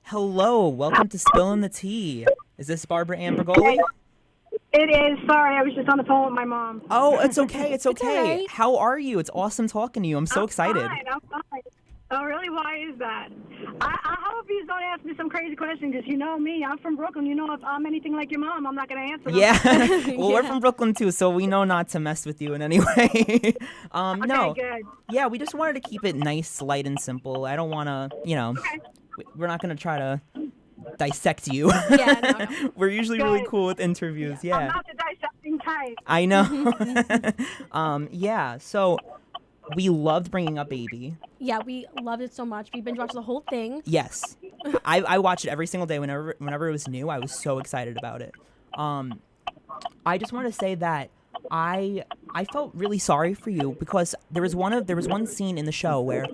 Hello, welcome to Spillin the Tea. Is this Barbara Ann Bregoli? It is. Sorry, I was just on the phone with my mom. Oh, it's okay. It's It's all okay. right. How are you? It's awesome talking to you. I'm so excited. I'm fine. Oh, really? Why is that? I hope you don't ask me some crazy question because you know me. I'm from Brooklyn. You know, if I'm anything like your mom, I'm not going to answer them. Yeah. Well, we're from Brooklyn too, so we know not to mess with you in any way. No. Good. Yeah, we just wanted to keep it nice, light, and simple. I don't want to, Okay. we're not going to try to dissect you. Yeah, no. We're usually really Good. cool with interviews. I'm Yeah. not the dissecting type. I know. Yeah, so we loved bringing up Baby. Yeah, we loved it so much. We binge watched the whole thing. Yes, I watched it every single day whenever it was new. I was so excited about it. I just want to say that I felt really sorry for you because there was one scene in the show where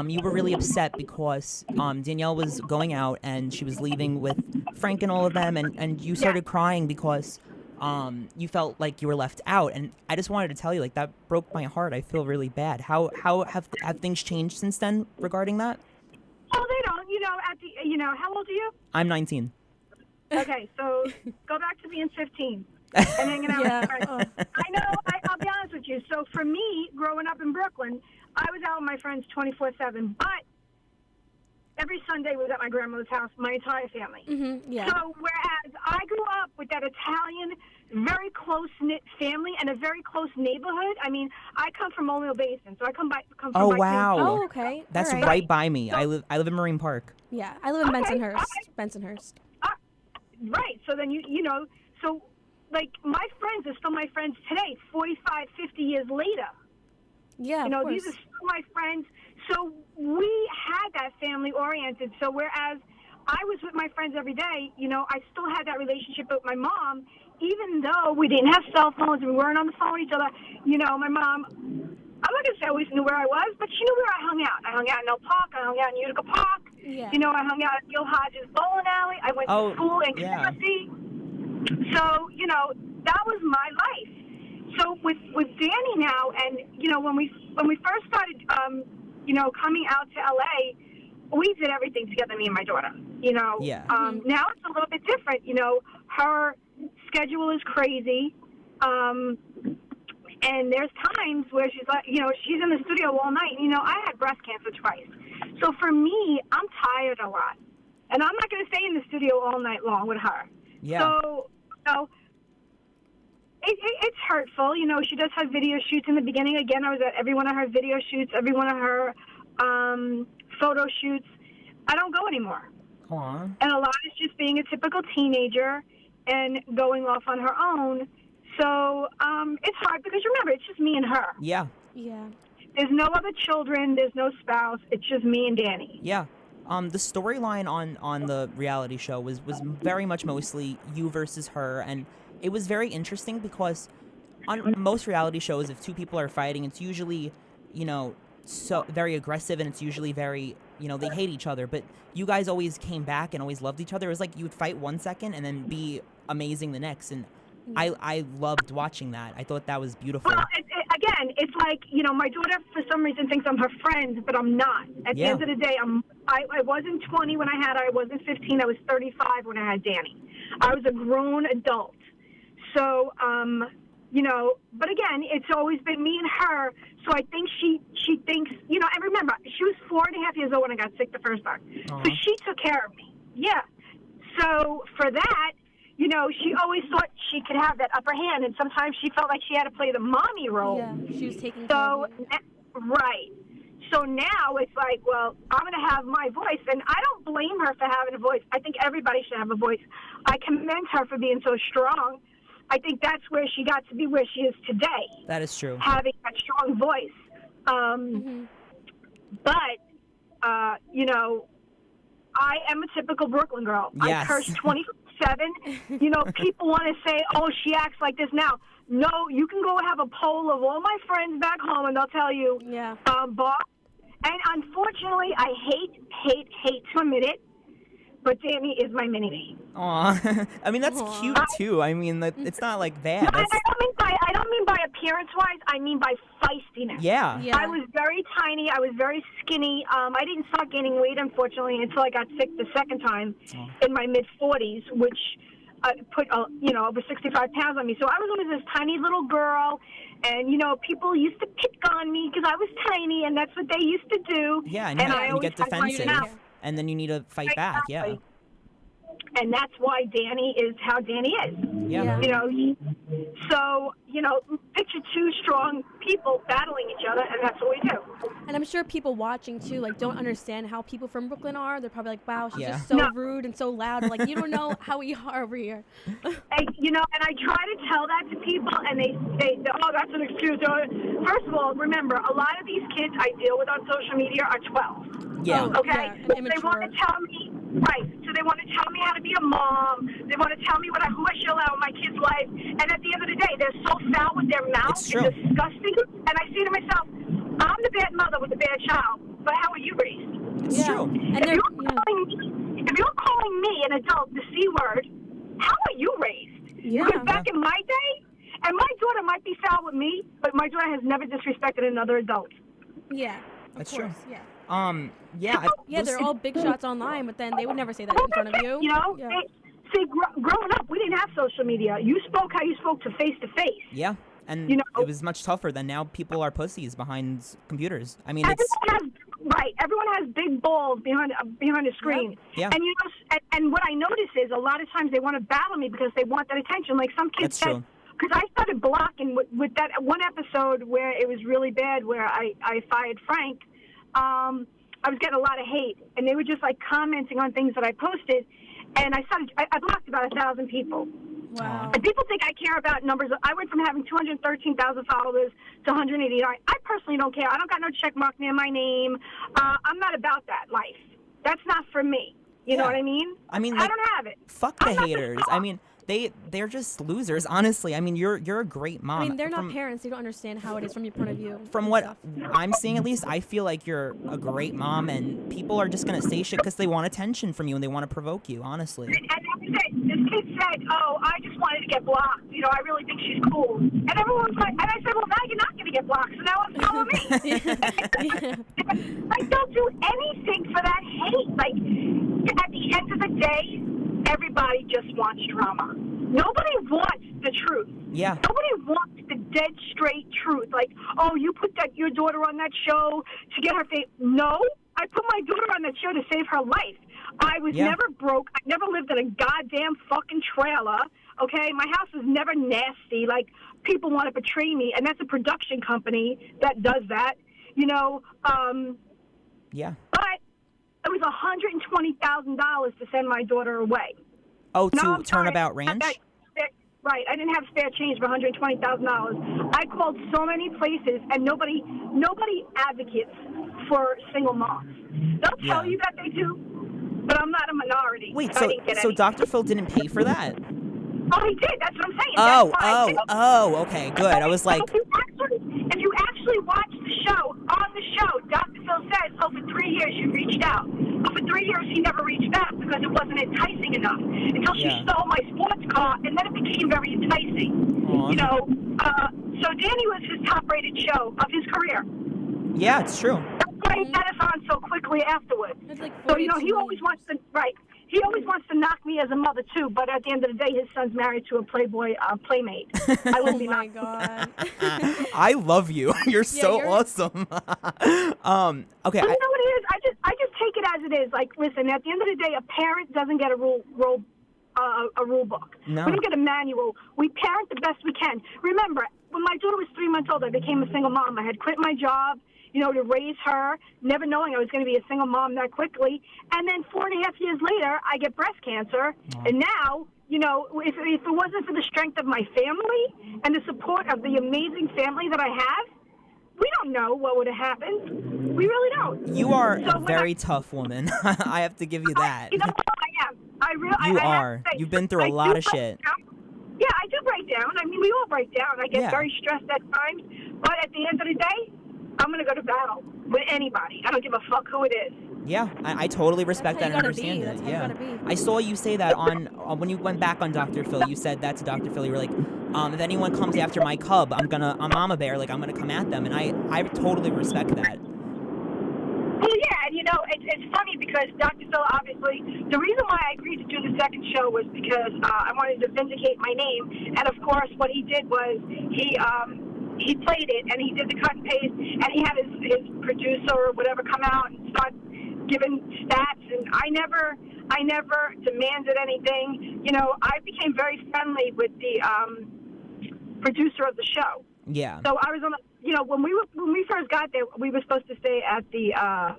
you were really upset because Danielle was going out and she was leaving with Frank and all of them, and you started crying because you felt like you were left out, and I just wanted to tell you, like, that broke my heart. I feel really bad. How have things changed since then regarding that? Oh, they don't. How old are you? I'm 19. Okay, so go back to being 15 and hanging out Yeah. with friends. I know. I'll be honest with you. So for me, growing up in Brooklyn, I was out with my friends 24/7, but every Sunday was at my grandmother's house, my entire family. Mm-hmm. Yeah. So whereas I grew up with that Italian, very close-knit family and a very close neighborhood. I mean, I come from O'Neill Basin, so I come from Oh, by wow. Queens. Oh, okay. That's All right by me. I live in Marine Park. Yeah, I live in Okay, Bensonhurst. all right. Bensonhurst. Right. So then so like my friends are still my friends today, 45, 50 years later. Yeah, of These course. are still my friends. So we had that family oriented. So whereas I was with my friends every day, I still had that relationship with my mom, even though we didn't have cell phones and we weren't on the phone with each other. My mom, I'm not going to say I always knew where I was, but she knew where I hung out. I hung out in Oak Park. I hung out in Utica Park. Yeah. I hung out at Gil Hodges Bowling Alley. I went to school in Kentucky. So, that was my life. So with Danny now, and when we first started, coming out to LA, we did everything together, me and my daughter. Yeah. Now it's a little bit different. Her schedule is crazy, and there's times where she's like, she's in the studio all night. I had breast cancer twice, so for me, I'm tired a lot, and I'm not going to stay in the studio all night long with her. Yeah. So, it's hurtful. She does have video shoots in the beginning. Again, I was at every one of her video shoots, every one of her photo shoots. I don't go anymore. Aw. And a lot is just being a typical teenager and going off on her own. So it's hard because, remember, it's just me and her. Yeah. Yeah. There's no other children. There's no spouse. It's just me and Danny. Yeah. The storyline on the reality show was very much mostly you versus her, and it was very interesting because on most reality shows, if two people are fighting, it's usually, so very aggressive, and it's usually very, they hate each other. But you guys always came back and always loved each other. It was like you would fight one second and then be amazing the next, and I loved watching that. I thought that was beautiful. Well, again, it's like, my daughter for some reason thinks I'm her friend, but I'm not. At the end of the day, I wasn't 20 when I had her. I wasn't 15. I was 35 when I had Danny. I was a grown adult. So, but again, it's always been me and her. So I think she thinks, and remember, she was 4.5 years old when I got sick the first time. Uh-huh. So she took care of me. Yeah. So for that, she always thought she could have that upper hand, and sometimes she felt like she had to play the mommy role. Yeah, she was taking care So, of you. right. So now it's like, well, I'm going to have my voice, and I don't blame her for having a voice. I think everybody should have a voice. I commend her for being so strong. I think that's where she got to be where she is today. That is true. Having that strong voice. But, I am a typical Brooklyn girl. Yes. I curse 24/7. People want to say, oh, she acts like this now. No, you can go have a poll of all my friends back home, and they'll tell you, Yeah. Bob. And unfortunately, I hate to admit it, but Danny is my mini-me. Aw. I mean, that's cute, too. I mean, it's not, like, bad. I don't mean by appearance-wise. I mean by feistiness. Yeah. I was very tiny. I was very skinny. I didn't start gaining weight, unfortunately, until I got sick the second time in my mid-40s, which put, over 65 pounds on me. So I was always this tiny little girl, and, people used to pick on me because I was tiny, and that's what they used to do. Yeah, and I you always get defensive, and then you need to fight back, yeah. And that's why Danny is how Danny is. Yeah. So, picture two strong people battling each other, and that's what we do. And I'm sure people watching, too, like, don't understand how people from Brooklyn are. They're probably like, wow, she's just so rude and so loud. Like, you don't know how we are over here. And I try to tell that to people, and they oh, that's an excuse. First of all, remember, a lot of these kids I deal with on social media are 12. Yeah. Okay? Yeah, So they want to tell me, so they want to tell me how to be a mom. They want to tell me who I should allow in my kid's life. And at the end of the day, they're so foul with their mouth. It's true. It's disgusting. And I say to myself, I'm the bad mother with the bad child, but how are you raised? It's true. And If you're calling me an adult the C word, how are you raised? Yeah. Because back in my day, and my daughter might be foul with me, but my daughter has never disrespected another adult. Yeah. That's of course, true. Yeah. Yeah. They're all big shots online, but then they would never say that in front of you. Growing up, we didn't have social media. You spoke how you spoke to face. Yeah. And it was much tougher than now. People are pussies behind computers. I mean, everyone has big balls behind a screen. Yeah. And and what I notice is a lot of times they want to battle me because they want that attention. Like some kids said, because I started blocking with that one episode where it was really bad, where I fired Frank. I was getting a lot of hate, and they were just like commenting on things that I posted, and I blocked about 1,000 people. Wow. And people think I care about numbers. I went from having 213,000 followers to 189. I personally don't care. I don't got no check mark near my name. I'm not about that life. That's not for me. You know what I mean? I mean, I don't have it. Fuck the haters. I mean, they're just losers, honestly. I mean, you're a great mom. I mean, they're not parents. They don't understand how it is from your point of view. From what I'm seeing, at least, I feel like you're a great mom, and people are just going to say shit because they want attention from you and they want to provoke you, honestly. And this kid said, oh, I just wanted to get blocked. I really think she's cool. And everyone's like, and I said, well, now you're not going to get blocked, so now it's following me. Like, don't do anything for that hate. Like, at the end of the day, everybody just wants drama. Nobody wants the truth. Yeah. Nobody wants the dead straight truth. Like, oh, you put your daughter on that show to get her face. No, I put my daughter on that show to save her life. I was never broke. I never lived in a goddamn fucking trailer. Okay, my house was never nasty. Like, people want to portray me, and that's a production company that does that. Yeah. But it was $120,000 to send my daughter away. Oh, to Turnabout Ranch? Right. I didn't have spare change for $120,000. I called so many places, and nobody advocates for single moms. They'll tell you that they do, but I'm not a minority. Wait, so Dr. Phil didn't pay for that? Oh, he did. That's what I'm saying. Okay, good. I was like... If you actually watch the show, on the show, Dr. Phil says, for 3 years you reached out. But for 3 years he never reached out because it wasn't enticing enough. Until she stole my sports car, and then it became very enticing. Aww. So Danny was his top-rated show of his career. Yeah, it's true. That's why he got us on so quickly afterwards. Like so, he always wants to... Right. He always wants to knock me as a mother, too, but at the end of the day, his son's married to a Playboy playmate. I wouldn't be my God. I love you. You're so awesome. Okay. You know what it is? I just take it as it is. Like, listen, at the end of the day, a parent doesn't get a rule book. No. We don't get a manual. We parent the best we can. Remember, when my daughter was 3 months old, I became a single mom. I had quit my job, to raise her, never knowing I was going to be a single mom that quickly. And then 4.5 years later, I get breast cancer. Aww. And now, if it wasn't for the strength of my family and the support of the amazing family that I have, we don't know what would have happened. We really don't. You are a very tough woman. I have to give you that. I am. You are. You've been through a lot of shit. Yeah, I do break down. I mean, we all break down. I get very stressed at times. But at the end of the day, I'm going to go to battle with anybody. I don't give a fuck who it is. Yeah, I totally respect That's that how and you gotta understand be. it. That's how you Yeah, gotta be. I saw you say that on when you went back on Dr. Phil. You said that to Dr. Phil. You were like, if anyone comes after my cub, I'm Mama Bear. Like I'm gonna come at them, and I totally respect that. Well, yeah, and it's funny because Dr. Phil, obviously, the reason why I agreed to do the second show was because I wanted to vindicate my name, and of course, what he did was he played it and he did the cut and paste, and he had his producer or whatever come out and start giving stats, and I never demanded anything. I became very friendly with the producer of the show. Yeah. So I was on when we first got there, we were supposed to stay at the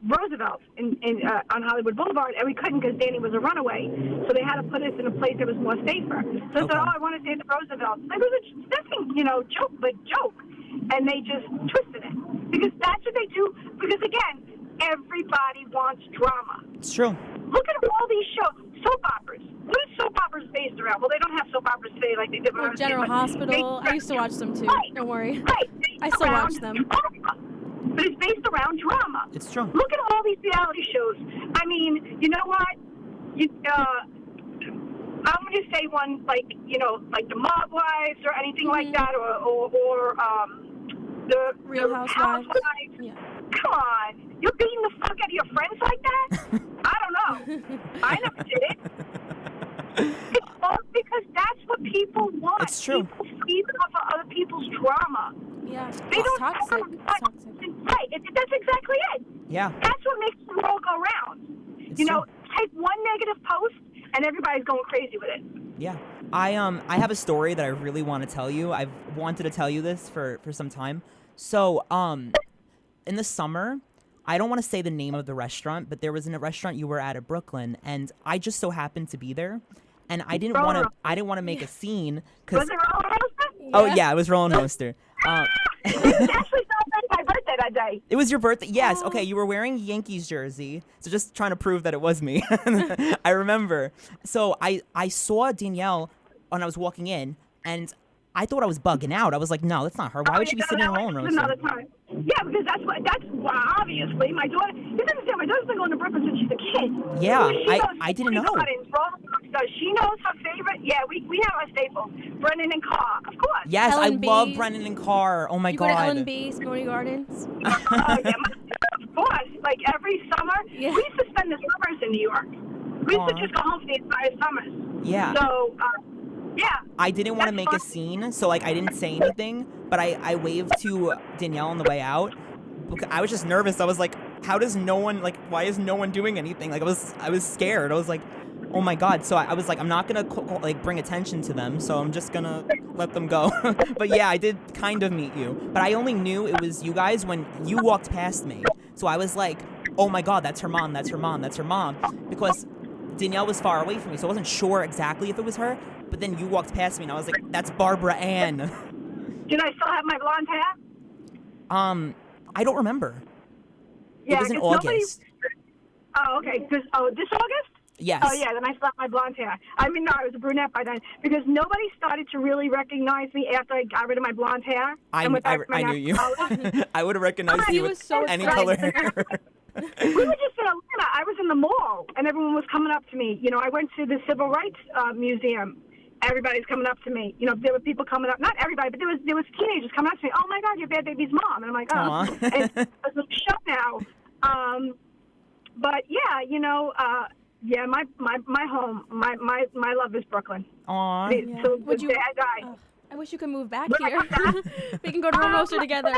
Roosevelt on Hollywood Boulevard, and we couldn't because Danny was a runaway. So they had to put us in a place that was more safer. So I said, I want to stay at the Roosevelt. It was nothing, joke. And they just twisted it. Because that's what they do. Because, again, everybody wants drama. It's true. Look at all these shows. Soap operas. What is soap operas based around? Well, they don't have soap operas today like they did when I was General a kid, but Hospital. I used to watch them too. Right. Don't worry. Right. I still watch them. Drama. But it's based around drama. It's true. Look at all these reality shows. I mean, you know what? I'm going to say one like the Mob Wives or anything like that, or the Real Housewives. Yeah. Come on. You're beating the fuck out of your friends like that? I don't know. I never did it. It's all because that's what people want. It's true. People feed off of other people's drama. Yeah. They don't toxic. ever- It's toxic. Right. That's exactly it. Yeah. That's what makes the world go round. It's true. Take one negative post and everybody's going crazy with it. Yeah. I have a story that I really want to tell you. I've wanted to tell you this for some time. So, in the summer, I don't want to say the name of the restaurant, but there was a restaurant you were at Brooklyn, and I just so happened to be there, and I didn't want to make a scene because Was it Roller Roaster? oh yeah, it was Roland Hoster. It was actually celebrating my birthday that day. It was your birthday. Yes. Okay. You were wearing Yankees jersey. So just trying to prove that it was me. I remember. So I saw Danielle when I was walking in, and I thought I was bugging out. I was like, no, that's not her. Why would she be sitting in Roland Roaster? Another time. Yeah, because obviously my daughter. You understand? My daughter's been going to Brooklyn since she's a kid. Yeah, She I didn't know. So she knows her favorite. Yeah, we have our staples. Brennan and Carr, of course. Yes, Ellen I B. love Brennan and Carr. Oh my You god. go to Ellen B. Spillin Gardens. Yeah, of course. Like every summer, Yeah. we used to spend the summers in New York. We used to Aw. just go home for the entire summers. Yeah. So, yeah. I didn't want to That's make a fun. scene, so like I didn't say anything, but I waved to Danielle on the way out. I was just nervous. I was like, how does no one why is no one doing anything? Like I was scared. I was like, oh my god. So I was like, I'm not gonna bring attention to them, so I'm just gonna let them go. But yeah, I did kind of meet you, but I only knew it was you guys when you walked past me. So I was like, oh my god, that's her mom. That's her mom. That's her mom. Because Danielle was far away from me, so I wasn't sure exactly if it was her. But then you walked past me, and I was like, that's Barbara Ann. Did I still have my blonde hair? I don't remember. Yeah, It was in 'cause nobody- August. Oh, okay. This August? Yes. Oh, yeah, then I still had my blonde hair. I mean, no, I was a brunette by then. Because nobody started to really recognize me after I got rid of my blonde hair. and went back to my I knew you. natural color. I would have recognized He you was with so any excited. color hair. We were just in Atlanta. I was in the mall, and everyone was coming up to me. I went to the Civil Rights Museum. Everybody's coming up to me. There were people coming up. Not everybody, but there was teenagers coming up to me. Oh my God, you're Bhad Bhabie's mom. And I'm like, oh, Aw. it's a show now. But yeah, yeah, my home, my love is Brooklyn. Aw. Yeah. So Would you? Bad guy. I wish you could move back Would I here. come back? We can go to Roaster together.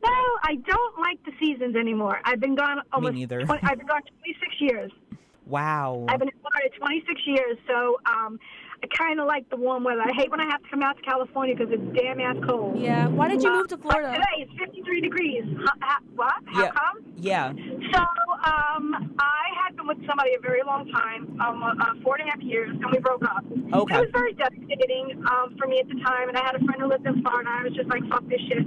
No, I don't like the seasons anymore. I've been gone almost. neither. I've been gone 26 years. Wow. I've been in Florida 26 years, so I kind of like the warm weather. I hate when I have to come out to California because it's damn ass cold. Yeah. Why did you move to Florida? Today it's 53 degrees. What? How Yeah. come? Yeah. So I had been with somebody a very long time, 4.5 years, and we broke up. Okay. It was very devastating for me at the time, and I had a friend who lived in Florida. I was just like, fuck this shit.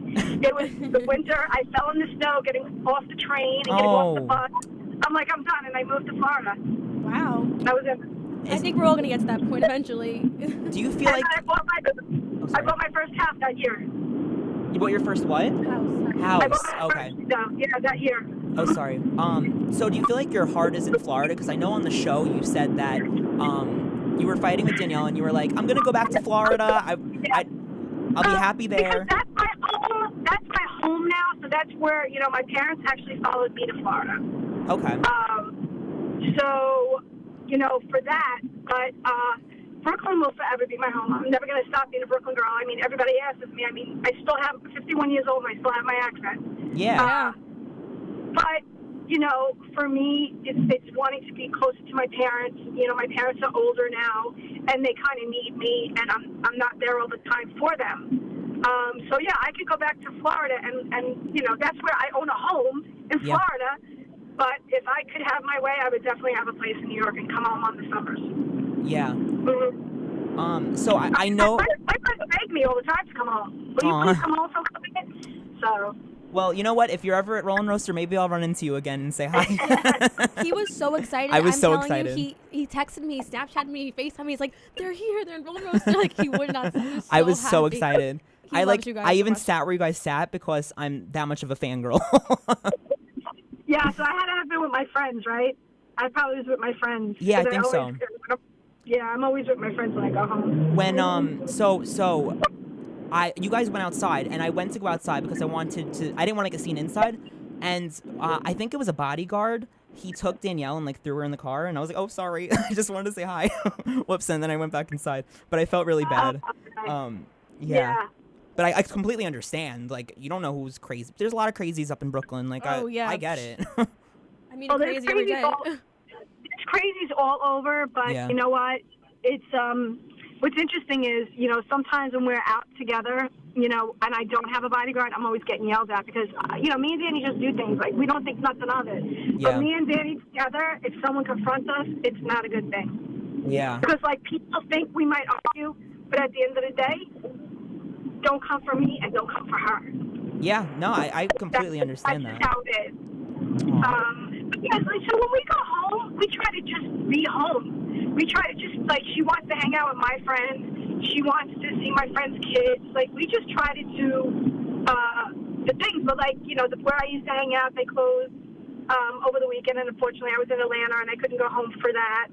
It was the winter. I fell in the snow getting off the train and getting off the Oh. bus. I'm like, I'm done, and I moved to Florida. Wow. That was it. I think we're all gonna get to that point eventually. Do you feel like I bought my first house that year. you bought your first what? House. I bought House. my Okay. first, yeah, that year. Oh, sorry. So do you feel like your heart is in Florida? Because I know on the show you said that you were fighting with Danielle and you were like, I'm gonna go back to Florida. I'll be happy there. Because that's my home. That's my home now. So that's where my parents actually followed me to Florida. Okay. So for that, but Brooklyn will forever be my home. I'm never gonna stop being a Brooklyn girl. I mean, everybody asks me. I mean, I still have 51 years old and I still have my accent. Yeah. But for me, it's wanting to be closer to my parents. My parents are older now, and they kind of need me, and I'm not there all the time for them. So yeah, I could go back to Florida, and that's where I own a home in Florida. But if I could have my way, I would definitely have a place in New York and come home on the summers. Yeah. Mm-hmm. So I know. My friends beg me all the time to come home. Will you please come home for a couple minutes? So. Well, you know what? If you're ever at Rollin' Roaster, maybe I'll run into you again and say hi. He was so excited. I was I'm so telling excited. You, he texted me, he Snapchatted me, he FaceTimed me. He's like, they're here, they're in Rollin' Roaster. Like, he would not. I was so excited. He loves you guys I so even much. sat where you guys sat because I'm that much of a fangirl. Yeah, so I had to have been with my friends, right? I probably was with my friends. Yeah, I think so. Yeah, I'm always with my friends when I go home. When you guys went outside, and I went to go outside because I didn't want to make a scene inside, and I think it was a bodyguard. He took Danielle and like threw her in the car, and I was like, oh, sorry, I just wanted to say hi. Whoops, and then I went back inside, but I felt really bad. Yeah. But I completely understand. Like, you don't know who's crazy. There's a lot of crazies up in Brooklyn. Like, I get it. I mean, crazy every day. There's crazies all over, but you know what? It's what's interesting is, sometimes when we're out together, and I don't have a bodyguard, I'm always getting yelled at because, me and Danny just do things. Like, we don't think nothing of it. Yeah. But me and Danny together, if someone confronts us, it's not a good thing. Yeah. Because, people think we might argue, but at the end of the day, don't come for me and don't come for her. Yeah, no, I completely understand that. That's how it is. So when we go home, we try to just be home. We try to just, she wants to hang out with my friends. She wants to see my friends' kids. We just try to do the things. But, where I used to hang out, they closed over the weekend. And unfortunately, I was in Atlanta, and I couldn't go home for that.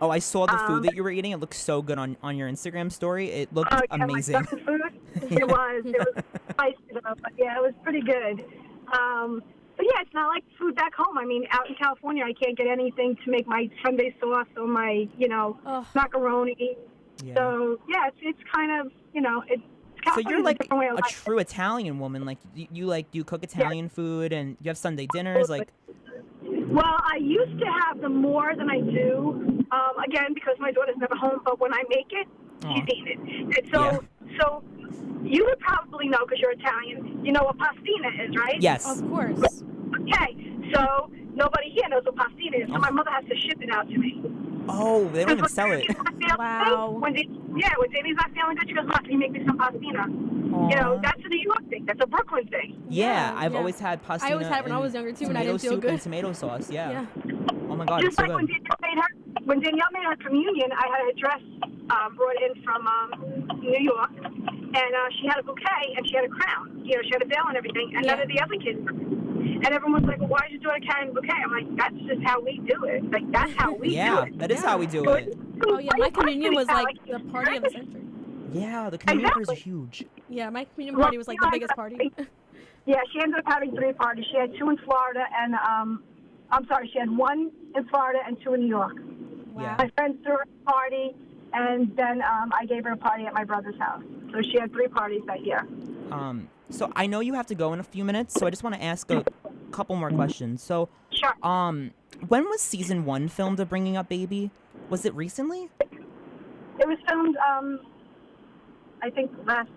Oh, I saw the food that you were eating. It looked so good on your Instagram story. It looked amazing. My food? It was spicy, but yeah, it was pretty good. But yeah, it's not like food back home. I mean, out in California, I can't get anything to make my Sunday sauce or my, macaroni. Yeah. So yeah, it's kind of, it's. So you're like a true Italian woman. Like do you cook Italian food and you have Sunday dinners? Like. Well, I used to have them more than I do. Again, because my daughter's never home. But when I make it, she's eating it. And so you would probably know because you're Italian. You know what pastina is, right? Yes. Of course. Okay. So nobody here knows what pastina is. So my mother has to ship it out to me. Oh, they don't even sell it. Wow. When Danny's not feeling good, she goes, "Look, can you make me some pastina?" That's a New York thing. That's a Brooklyn thing. Yeah, I've always had pastina. I always had it when I was younger too, when I didn't feel good. And tomato sauce. Yeah. Oh my God, Just it's so like good. when Danielle made her communion, I had a dress brought in from New York, and she had a bouquet and she had a crown. She had a veil and everything, and none of the other kids. And everyone was like, well, why is your daughter carrying a bouquet? I'm like, that's just how we do it. Like, that's how we do it. Yeah, that is how we do it. Oh, yeah, my communion was like the party of the century. Yeah, the communion parties are huge. Yeah, my communion party was like the biggest party. Yeah, she ended up having 3 parties. She had 2 in Florida and, she had 1 in Florida and 2 in New York. Wow. My friend threw her a party, and then I gave her a party at my brother's house. So she had 3 parties that year. So I know you have to go in a few minutes, so I just want to ask a couple more questions. So, sure. When was season 1 filmed of Bringing Up Baby? Was it recently? It was filmed, I think last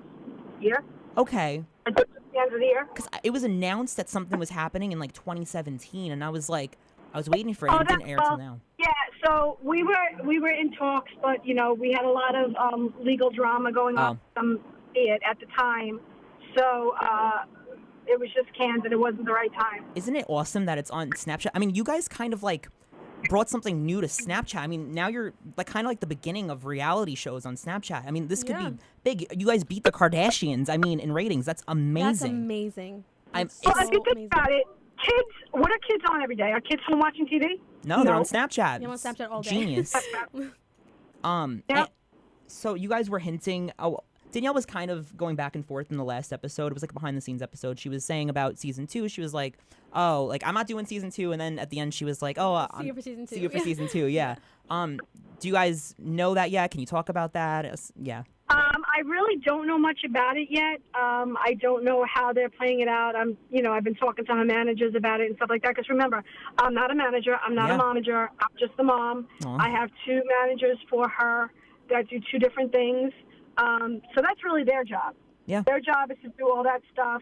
year. Okay. At the end of the year. Because it was announced that something was happening in like 2017, and I was waiting for it. It didn't air till now. Yeah, so we were in talks, but we had a lot of legal drama going on at the time. So it was just canned, and it wasn't the right time. Isn't it awesome that it's on Snapchat? I mean, you guys kind of brought something new to Snapchat. I mean, now you're kind of like the beginning of reality shows on Snapchat. I mean, this could be big. You guys beat the Kardashians. I mean, in ratings, that's amazing. That's amazing. If you think about it, What are kids on every day? Are kids home watching TV? No, they're on Snapchat. They're on Snapchat all day. Genius. Yeah. So you guys were hinting. Oh, Danielle was kind of going back and forth in the last episode. It was like a behind the scenes episode. She was saying about season 2. She was like, "Oh, like I'm not doing season 2." And then at the end, she was like, "Oh, See you for season 2. see you for season 2." Yeah. Do you guys know that yet? Can you talk about that? Yeah. I really don't know much about it yet. I don't know how they're playing it out. I've been talking to her managers about it and stuff like that. Because remember, I'm not a manager. I'm not a momager. I'm just the mom. Aw. I have 2 managers for her that do 2 different things. So that's really their job. Yeah. Their job is to do all that stuff.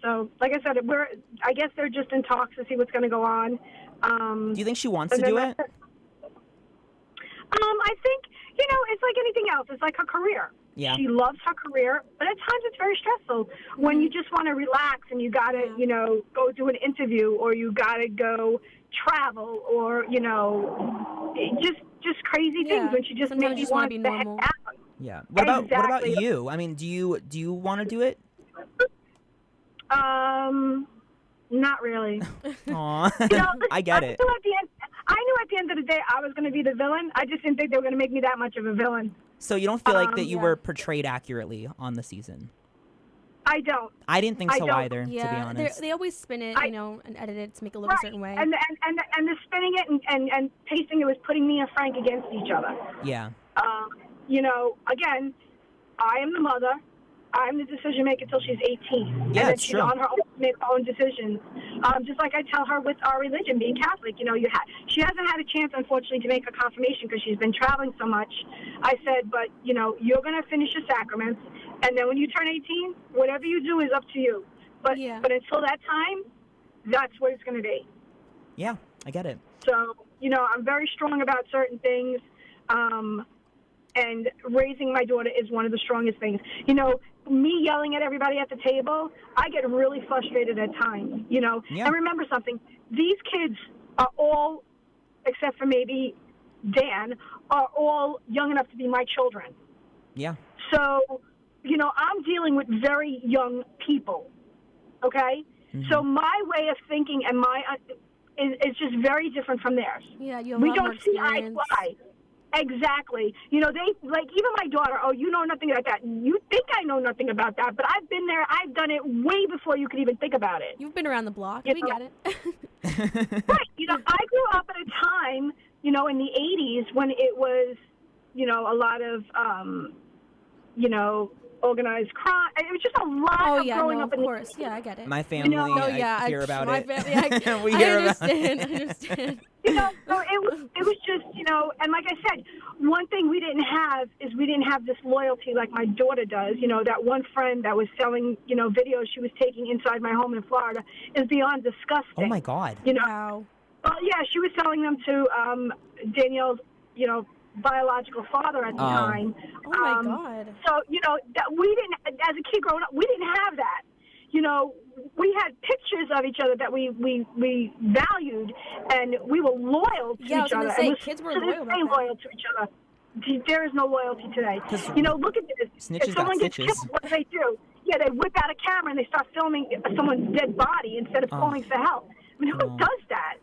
So, like I said, I guess they're just in talks to see what's going to go on. Do you think she wants to do it? I think, it's like anything else. It's like her career. Yeah. She loves her career, but at times it's very stressful when you just want to relax and you got to, go do an interview or you got to go travel or, just crazy things when she just Sometimes maybe you just wanna wants be to head normal. out. Yeah. What about Exactly. you? I mean, do you want to do it? Not really. Aw. Listen, I get it. I knew at the end of the day I was going to be the villain. I just didn't think they were going to make me that much of a villain. So you don't feel like that you yeah. were portrayed accurately on the season? I don't. I didn't think I so don't. either, to be honest. They always spin it, and edit it to make it look a certain way. And the spinning it and pasting it was putting me and Frank against each other. Yeah. Again, I am the mother. I'm the decision maker till she's 18. Yeah, and then it's she's true. on her own to make her own decisions. Just like I tell her with our religion, being Catholic, she hasn't had a chance, unfortunately, to make her confirmation because she's been traveling so much. I said, but, you're going to finish your sacraments, and then when you turn 18, whatever you do is up to you. But until that time, that's what it's going to be. Yeah, I get it. So, I'm very strong about certain things. And raising my daughter is one of the strongest things. Me yelling at everybody at the table, I get really frustrated at times, Yeah. And remember something, these kids are all, except for maybe Dan, are all young enough to be my children. Yeah. So, I'm dealing with very young people, okay? Mm-hmm. So my way of thinking and is just very different from theirs. Yeah, you have We a lot more don't see eye experience. to eye. Exactly. They even my daughter, oh, you know nothing about that. You think I know nothing about that, but I've been there. I've done it way before you could even think about it. You've been around the block. You We know? get it. Right. I grew up at a time, in the 80s when it was, a lot of, organized crime. It was just a lot of growing up of in course. Yeah, I get it. My family, I hear about it. We hear about it. I understand. So it was just, and like I said, one thing we didn't have is we didn't have this loyalty like my daughter does. That one friend that was selling, videos she was taking inside my home in Florida is beyond disgusting. Oh, my God. Wow. Well, yeah, she was selling them to Danielle's, biological father at the time. Oh, my God. So, that we didn't, as a kid growing up, we didn't have that. We had pictures of each other that we valued, and we were loyal to Yeah, I was each gonna other. say, and kids were to this loyal day about that. loyal to each other. There is no loyalty today. Look at this. Snitches If someone got gets stitches. killed, what do? Yeah, they whip out a camera and they start filming someone's dead body instead of calling for help. I mean, who does that?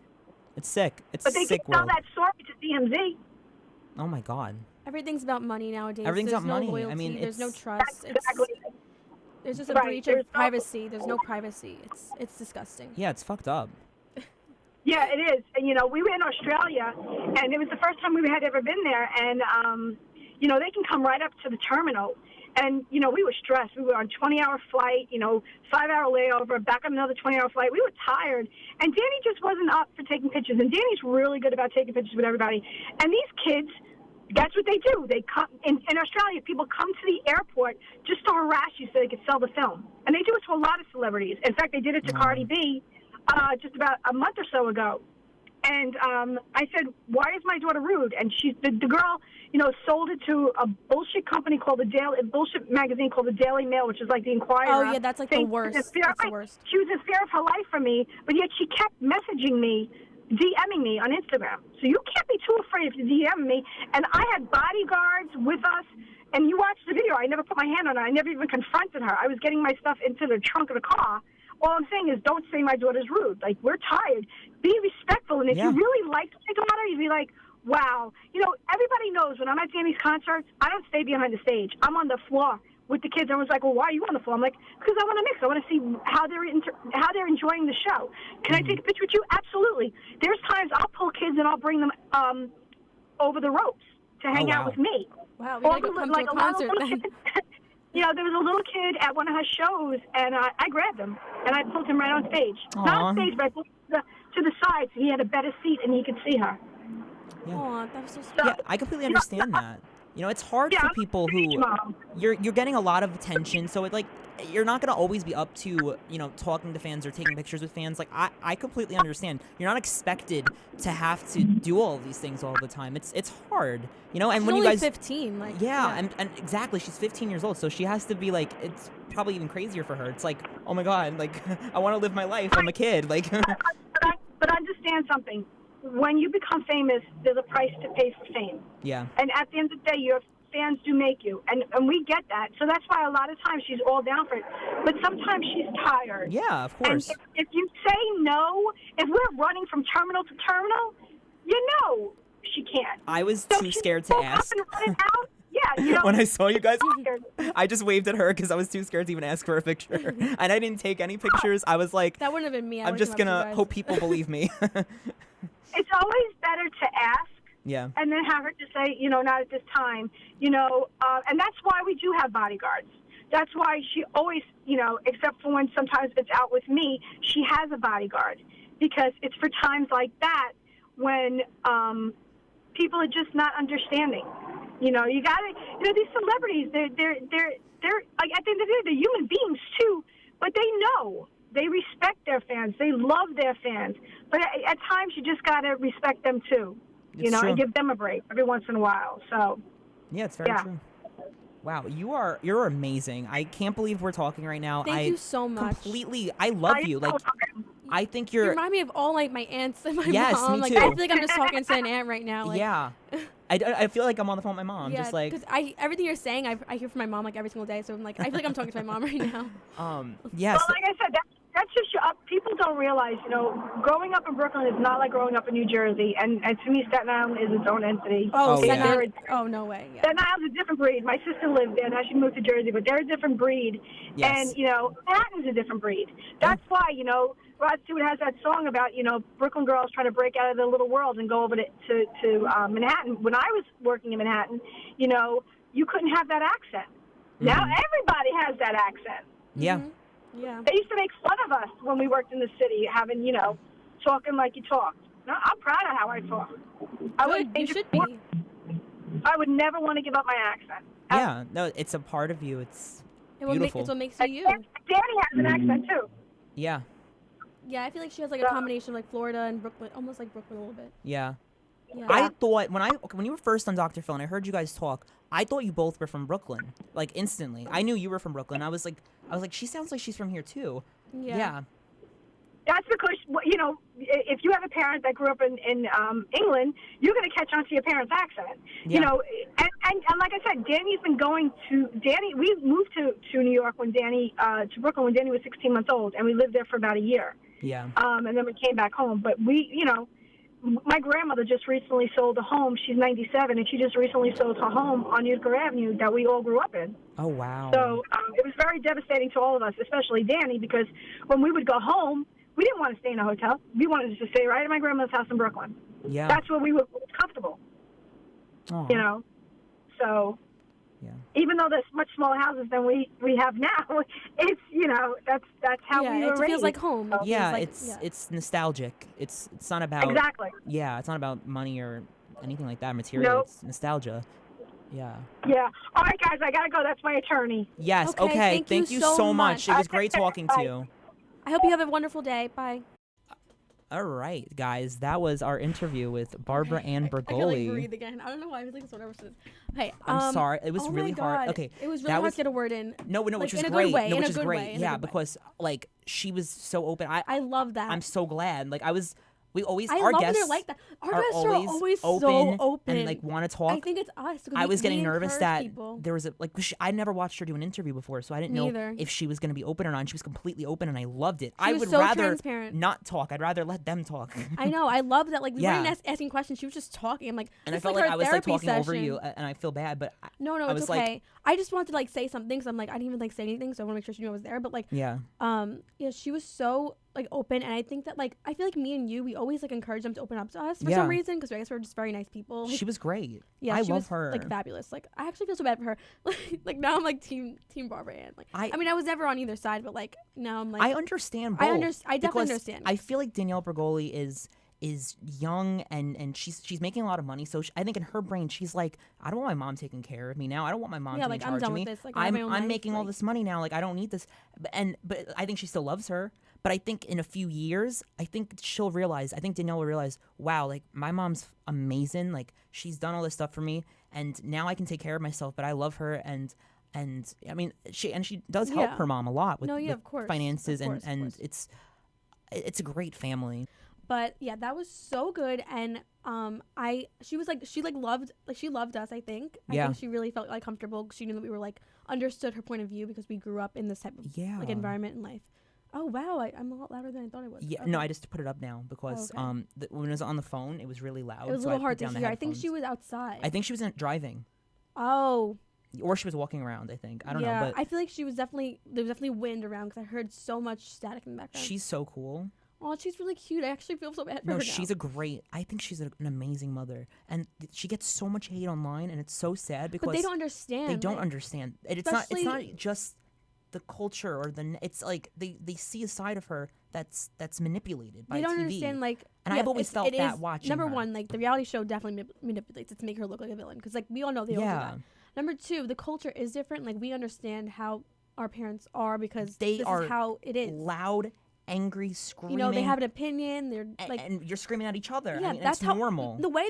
It's sick. It's But a they sick can tell world. that story to TMZ. Oh, my God. Everything's about money nowadays. Everything's There's about no money. I loyalty. mean, there's no it's- trust. Exactly. There's just a Right, breach there's of privacy. There's no privacy. It's disgusting. Yeah, it's fucked up. Yeah, it is. And, we were in Australia, and it was the first time we had ever been there. And, they can come right up to the terminal. And, we were stressed. We were on a 20-hour flight, 5-hour layover, back on another 20-hour flight. We were tired. And Danny just wasn't up for taking pictures. And Danny's really good about taking pictures with everybody. And these kids, that's what they do. They come in Australia. People come to the airport just to harass you so they can sell the film. And they do it to a lot of celebrities. In fact, they did it to Cardi B just about a month or so ago. And I said, "Why is my daughter rude?" And the girl, sold it to a bullshit company called bullshit magazine called the Daily Mail, which is like the Inquirer. Oh, yeah, that's like the worst. That's the worst. She was in fear of her life for me, but yet she kept messaging me, DMing me on Instagram. So you can't be too afraid if you DM me. And I had bodyguards with us. And you watched the video. I never put my hand on her. I never even confronted her. I was getting my stuff into the trunk of the car. all I'm saying is don't say my daughter's rude. Like, we're tired. Be respectful. And if you really like my daughter, you'd be like, wow. You know, everybody knows when I'm at Danny's concerts, I don't stay behind the stage. I'm on the floor with the kids. Everyone's like, well, why are you on the floor? I'm like, because I want to mix. I want to see how they're enjoying the show. Can I take a picture with you? Absolutely. There's times I'll pull kids and I'll bring them over the ropes to hang out with me. Wow, we gotta go come to a concert then. You know, there was a little kid at one of her shows, and I grabbed him, and I pulled him right on stage. Not on stage, but I pulled him to the side so he had a better seat and he could see her. Yeah. Aw, that was so sweet. Yeah, I completely understand that. You know, it's hard for people who you're getting a lot of attention, so it like you're not gonna always be up to, you know, talking to fans or taking pictures with fans. Like I completely understand. You're not expected to have to do all of these things all the time. It's hard, you know. And She's when only you guys 15, like and exactly, she's 15 years old, so she has to be like, it's probably even crazier for her. It's like, oh my god, like I want to live my life. I'm a kid, like. But understand something. When you become famous, there's a price to pay for fame. Yeah. And at the end of the day, your fans do make you. And we get that. So that's why a lot of times she's all down for it. But sometimes she's tired. Yeah, of course. And if you say no, if we're running from terminal to terminal, you know she can't. I was too scared to ask. Yeah, you know, when I saw you guys, I just waved at her because I was too scared to even ask for a picture. And I didn't take any pictures. I was like, that wouldn't have been me. I'm just going to hope people believe me. It's always better to ask. Yeah. And then have her to say, you know, not at this time, you know, and that's why we do have bodyguards. That's why she always, you know, except for when sometimes it's out with me, she has a bodyguard because it's for times like that when people are just not understanding. You know, you got to, you know, these celebrities, they're like, at the end of the day, they're human beings too, but they know. They respect their fans. They love their fans. But at times, you just got to respect them, too, you know, and give them a break every once in a while. So, yeah, it's very true. Wow, you're amazing. I can't believe we're talking right now. Thank you so much. I love you. Like, I think You remind me of all, like, my aunts and my mom. Me like, too. I feel like I'm just talking to an aunt right now. Like, yeah. I feel like I'm on the phone with my mom. Yeah, just like, because everything you're saying, I hear from my mom, like, every single day. So I'm like, I feel like I'm talking to my mom right now. Yes. Well, like I said, that's just people don't realize, you know, growing up in Brooklyn is not like growing up in New Jersey, and to me, Staten Island is its own entity. Staten Island. Oh, no way. Yeah. Staten Island's a different breed. My sister lived there, now she moved to Jersey, but they're a different breed. Yes. And, you know, Manhattan's a different breed. That's why, you know, Rod Stewart has that song about, you know, Brooklyn girls trying to break out of their little world and go over to Manhattan. When I was working in Manhattan, you know, you couldn't have that accent. Now everybody has that accent. Yeah. Yeah. They used to make fun of us when we worked in the city, having, you know, talking like you talked. No, I'm proud of how I talk. You should be. I would never want to give up my accent. Yeah, no, it's a part of you. It's beautiful. It's what makes you you. Danny has an accent, too. Yeah. Yeah, I feel like she has like a combination of like Florida and Brooklyn, almost like Brooklyn a little bit. Yeah. Yeah. I thought when you were first on Dr. Phil and I heard you guys talk, I thought you both were from Brooklyn, like instantly. I knew you were from Brooklyn. I was like, she sounds like she's from here too. Yeah. That's because, you know, if you have a parent that grew up in England, you're going to catch on to your parent's accent. Yeah. You know, and like I said, Danny's been going to we moved to New York when to Brooklyn when Danny was 16 months old, and we lived there for about a year. Yeah. And then we came back home. But we, you know, my grandmother just recently sold a home. She's 97, and she just recently sold her home on Utica Avenue that we all grew up in. Oh, wow. So it was very devastating to all of us, especially Danny, because when we would go home, we didn't want to stay in a hotel. We wanted to stay right at my grandmother's house in Brooklyn. Yeah. That's where we were comfortable. Aww. You know? So, even though there's much smaller houses than we have now, it's, you know, that's how we were raised. It feels like home. So, it's nostalgic. It's not about... Exactly. Yeah, it's not about money or anything like that, material. Nope. It's nostalgia. Yeah. Yeah. All right, guys, I got to go. That's my attorney. Yes, okay. Thank you so much. It was great talking to you. I hope you have a wonderful day. Bye. All right, guys, that was our interview with Barbara Ann Bregoli. I can like breathe again. I don't know why I was like so nervous. Okay, I'm sorry. It was really hard. Okay, it was really hard to get a word in. No, like, which was in a great. Good way, no, in which a is good great. Way, yeah, because like she was so open. I love that. I'm so glad. Like I was We always I our love when guests they're like that. Our are guests are always open so open and like want to talk. I think it's us. 'Cause I was getting we nervous encourage that people. there was I never watched her do an interview before, so I didn't know Neither. if she was going to be open or not. And she was completely open, and I loved it. She I was would so rather transparent. not talk. I'd rather let them talk. I know. I love that. Like we Yeah. weren't asking questions. She was just talking. I'm like, And I this is felt like our I was like therapy talking over session. you, and I feel bad, but No, I it's was okay. like, I just wanted to like say something, so I'm like, I didn't even like say anything, so I want to make sure she knew I was there. But like, yeah, yeah, she was so like open, and I think that like I feel like me and you, we always like encourage them to open up to us for Yeah. some reason, because I guess we're just very nice people. Like, she was great. yeah, I she love was her. like fabulous. Like I actually feel so bad for her. Like now I'm like team Barbara Ann. Like I mean I was never on either side, but like now I'm like I understand both. I definitely because understand. I feel like Danielle Bregoli is young and she's making a lot of money, so I think in her brain she's like, I don't want my mom taking care of me now. I don't want my mom Yeah, to like, be I'm in charge done of with me. this. Like, I have my own I'm life, making all like- this money now. Like I don't need this. But I think she still loves her. But I think in a few years, I think she'll realize. I think Danielle will realize, wow, like my mom's amazing. Like she's done all this stuff for me, and now I can take care of myself. But I love her, and I mean she does help Yeah. her mom a lot with, No, yeah, with of course. finances, Of course, of and course. it's a great family. But yeah, that was so good, and she loved us. I think. I Yeah. think she really felt like comfortable. 'Cause she knew that we were like understood her point of view because we grew up in this type of Yeah. like environment in life. Oh wow, I'm a lot louder than I thought I was. Yeah, Okay. no, I just put it up now because Okay. when it was on the phone, it was really loud. It was a so little I hard put to down the hear. I think she headphones. was outside. I think she was driving, Oh. or she was walking around. I think I don't yeah, know, but I feel like there was definitely wind around because I heard so much static in the background. she's so cool. Oh, she's really cute. I actually feel so bad for No, her she's now. I think she's an amazing mother, and she gets so much hate online, and it's so sad because But they don't understand. They don't like, understand. It's not especially- just the culture or it's like they see a side of her that's manipulated by They don't TV. understand, like, And yeah, I've always felt it that is- watching Number her. one, like the reality show definitely manipulates it to make her look like a villain, because like we all know they all do Yeah. that. Number two, the culture is different. Like we understand how our parents are because They this are is how it is. loud, angry, screaming. You know, they have an opinion. They're like, and you're screaming at each other. yeah, I mean, that's it's how normal. the way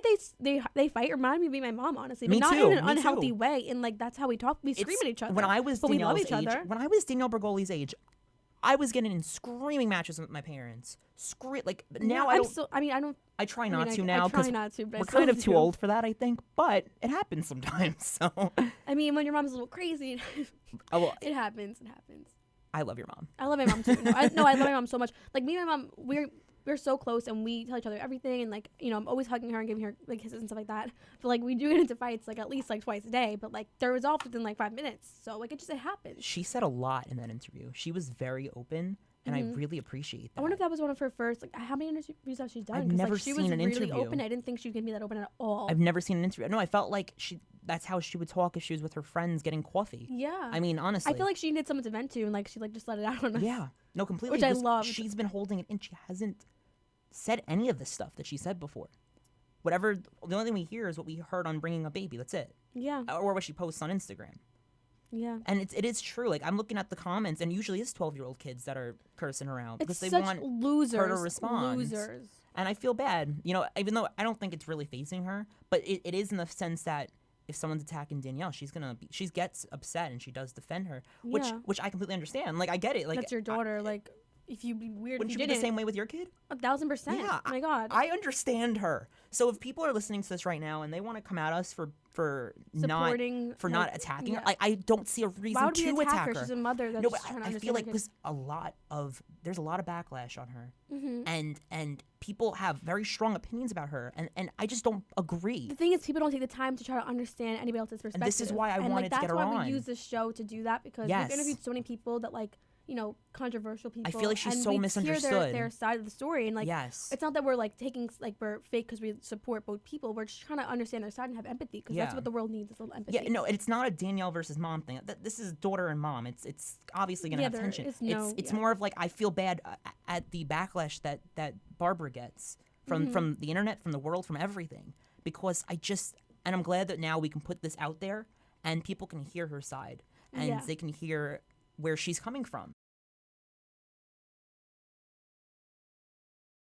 they fight reminded me of being my mom, honestly, Me but not too, in an me unhealthy too. way. And like that's how we talk. We scream It's- at each other. When I was but we love Danielle's each age, other. when I was Danielle Bergoli's age, I was getting in screaming matches with my parents. But now I don't. I try not to now I try because not to, but I we're still kind of too do. old for that, I think. But it happens sometimes. So, I mean, when your mom's a little crazy, oh, well, it happens. It happens. I love your mom. I love my mom too. I love my mom so much. Like me and my mom, we're so close, and we tell each other everything. And like, you know, I'm always hugging her and giving her like kisses and stuff like that. But like, we do get into fights like at least like twice a day. But like, they're resolved within like 5 minutes. So like, it happens. She said a lot in that interview. She was very open, and I really appreciate that. I wonder if that was one of her first. Like, how many interviews has she done? I've 'Cause, never like, she seen was an really interview. open. I didn't think she was gonna be that open at all. I've never seen an interview. No, I felt like that's how she would talk if she was with her friends getting coffee. Yeah. I mean, honestly. I feel like she needed someone to vent to, and like she like just let it out on us. Yeah. No, completely. Which I because loved. She's been holding it in. She hasn't said any of the stuff that she said before. Whatever. The only thing we hear is what we heard on Bringing a Baby. That's it. Yeah. Or what she posts on Instagram. Yeah. And it is true. Like, I'm looking at the comments, and usually it's 12-year-old kids that are cursing her out because It's they such want losers. her to respond. Losers. And I feel bad, you know, even though I don't think it's really facing her, but it is in the sense that if someone's attacking Danielle, she gets upset and she does defend her, Yeah. which I completely understand. Like, I get it. Like, That's your daughter. Like, if you'd be weird wouldn't if you you be didn't. the same way with your kid? 1,000%. Yeah, Oh my God. I understand her. So if people are listening to this right now and they want to come at us for Supporting, not like, attacking her, yeah. like, I don't see a reason Why would we to attack attack her? She's a mother that's No, but just trying to I understand feel like her there's a lot of backlash on her, Mm-hmm. and people have very strong opinions about her, and I just don't agree. The thing is, people don't take the time to try to understand anybody else's perspective. this is why I and, wanted to get her That's why on. we use this show to do that, because Yes. we've interviewed so many people that, like, you know, controversial people. feel like she's and so we misunderstood. Hear their side of the story, and like, Yes. it's not that we're like taking like we're fake because we support both people. We're just trying to understand their side and have empathy, because that's Yeah. what the world needs, is a little empathy. Yeah, no, it's not a Danielle versus mom thing. This is daughter and mom. It's obviously going to Yeah, have there tension. is no- It's yeah. more of like, I feel bad at the backlash that Barbara gets Mm-hmm. from the internet, from the world, from everything. Because and I'm glad that now we can put this out there and people can hear her side and Yeah. they can hear where she's coming from.